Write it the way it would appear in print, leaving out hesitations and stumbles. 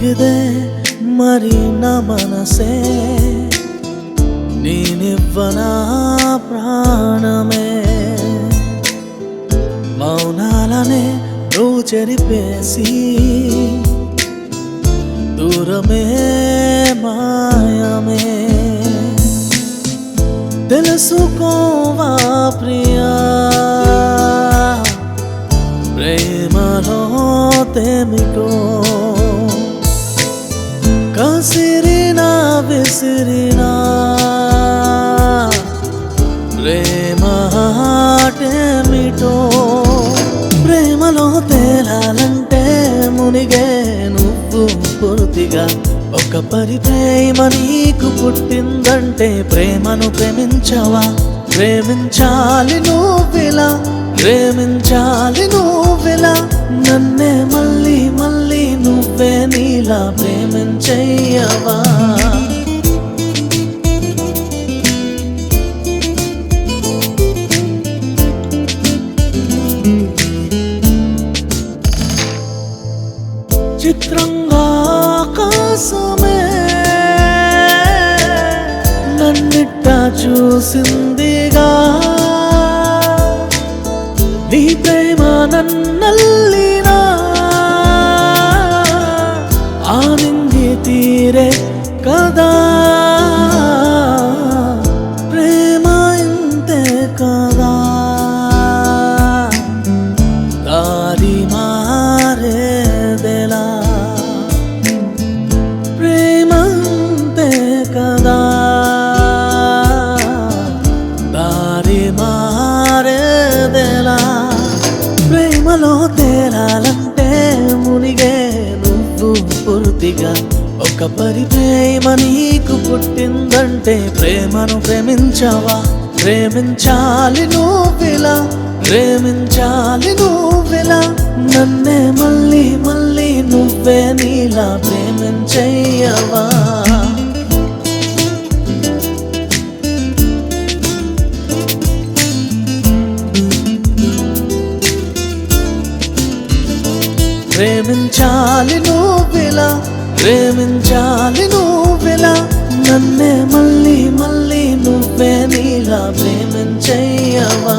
అడిగితే మరి నా మనసే నేనివ్వనా ప్రాణమే మౌనాలనే నువ్వు చెరిపేసి దూరమే మాయమే తెలుసుకోవా ప్రియా ప్రేమలో తేమిటో కసిరినా విసిరినా ప్రేమ ఆటేమిటో ప్రేమలో తేలాలంటే మునిగే నువ్వు పూర్తిగా ఒక ప్రేమ నీకు పుట్టిందంటే ప్రేమను ప్రేమించవా ప్రేమించాలి నువ్విలా ప్రేమించాలి నువ్విలా నన్నే మళ్ళీ మళ్ళీ నువ్వే నీలా ప్రేమించయ్యవా చిత్రంగా ఆకాశమే నన్నిట్టా చూసిందిగా నీ ప్రేమ నన్నల్లినా ఆనంది తీరే కదా ప్రేమ ఇంతే కదా దారి మారేదెలా ప్రేమ ఇంతే కదా దారి మారేదెలా ప్రేమలో తేలాలంటే మునిగే నువ్వు పూర్తిగా ఒక ప్రేమ నీకు పుట్టిందంటే ప్రేమను ప్రేమించవా ప్రేమించాలి నువ్విలా ప్రేమించాలి నువ్విలా నన్నే మళ్ళీ మళ్ళీ నువ్వే నీలా ప్రేమించయ్యవా ప్రేమించాలి నువ్విలా ప్రేమించాలి నువ్విలా నన్నే మళ్ళీ మళ్ళీ నువ్వే నీలా ప్రేమించయ్యవా